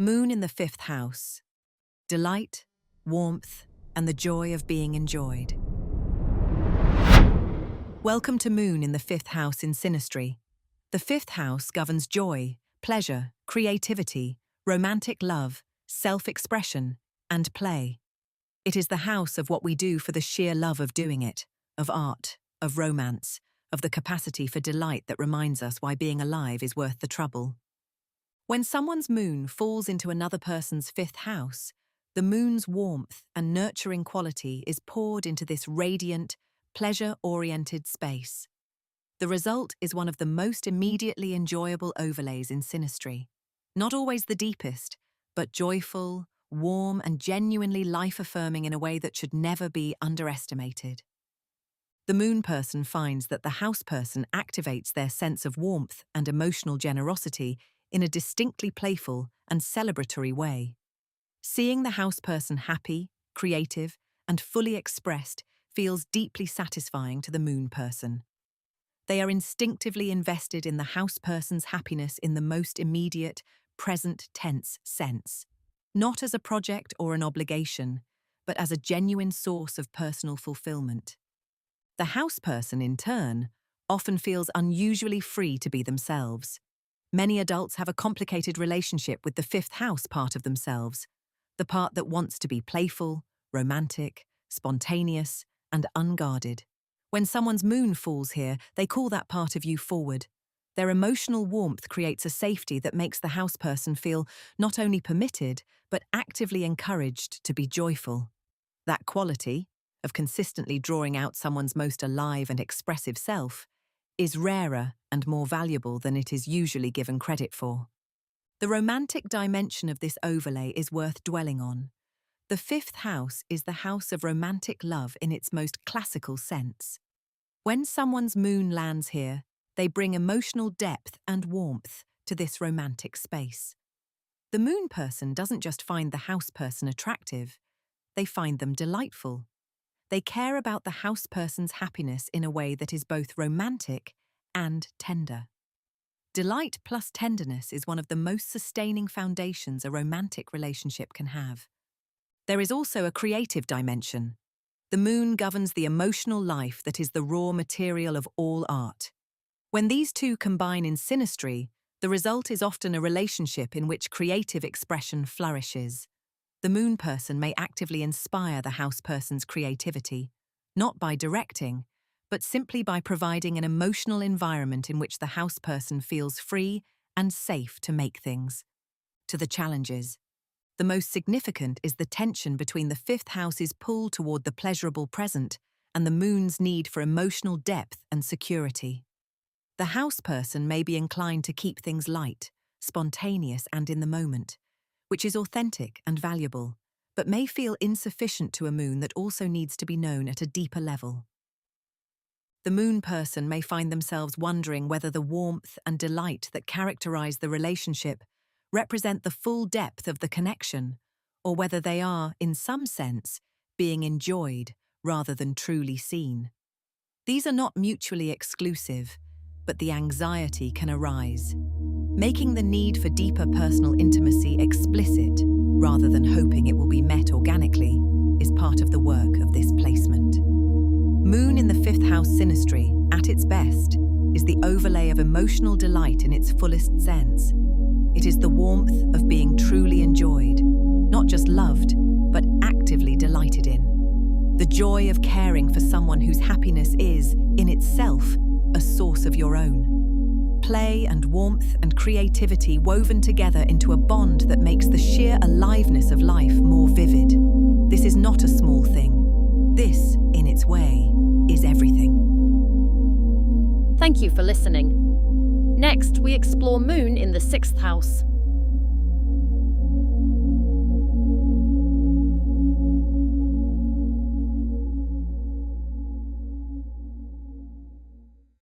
Moon in the fifth house. Delight, warmth, and the joy of being enjoyed. Welcome to Moon in the fifth house in synastry. The fifth house governs joy, pleasure, creativity, romantic love, self-expression, and play. It is the house of what we do for the sheer love of doing it, of art, of romance, of the capacity for delight that reminds us why being alive is worth the trouble. When someone's moon falls into another person's fifth house, the moon's warmth and nurturing quality is poured into this radiant, pleasure-oriented space. The result is one of the most immediately enjoyable overlays in synastry. Not always the deepest, but joyful, warm, and genuinely life-affirming in a way that should never be underestimated. The moon person finds that the house person activates their sense of warmth and emotional generosity in a distinctly playful and celebratory way. Seeing the house person happy, creative, and fully expressed feels deeply satisfying to the moon person. They are instinctively invested in the house person's happiness in the most immediate, present tense sense, not as a project or an obligation, but as a genuine source of personal fulfillment. The house person, in turn, often feels unusually free to be themselves. Many adults have a complicated relationship with the fifth house part of themselves, the part that wants to be playful, romantic, spontaneous, and unguarded. When someone's moon falls here, they call that part of you forward. Their emotional warmth creates a safety that makes the house person feel not only permitted, but actively encouraged to be joyful. That quality, of consistently drawing out someone's most alive and expressive self, is rarer and more valuable than it is usually given credit for. The romantic dimension of this overlay is worth dwelling on. The fifth house is the house of romantic love in its most classical sense. When someone's moon lands here, they bring emotional depth and warmth to this romantic space. The moon person doesn't just find the house person attractive, they find them delightful. They care about the house person's happiness in a way that is both romantic and tender. Delight plus tenderness is one of the most sustaining foundations a romantic relationship can have. There is also a creative dimension. The moon governs the emotional life that is the raw material of all art. When these two combine in synastry, the result is often a relationship in which creative expression flourishes. The moon person may actively inspire the house person's creativity, not by directing, but simply by providing an emotional environment in which the house person feels free and safe to make things. To the challenges. The most significant is the tension between the fifth house's pull toward the pleasurable present and the moon's need for emotional depth and security. The house person may be inclined to keep things light, spontaneous and in the moment, which is authentic and valuable, but may feel insufficient to a moon that also needs to be known at a deeper level. The moon person may find themselves wondering whether the warmth and delight that characterize the relationship represent the full depth of the connection, or whether they are, in some sense, being enjoyed rather than truly seen. These are not mutually exclusive, but the anxiety can arise. Making the need for deeper personal intimacy explicit, rather than hoping it will be met organically, is part of the work of this placement. Moon in the fifth house synastry, at its best, is the overlay of emotional delight in its fullest sense. It is the warmth of being truly enjoyed, not just loved, but actively delighted in. The joy of caring for someone whose happiness is, in itself, a source of your own. Play and warmth and creativity woven together into a bond that makes the sheer aliveness of life more vivid. This is not a small thing. This, in its way, is everything. Thank you for listening. Next, we explore Moon in the sixth house.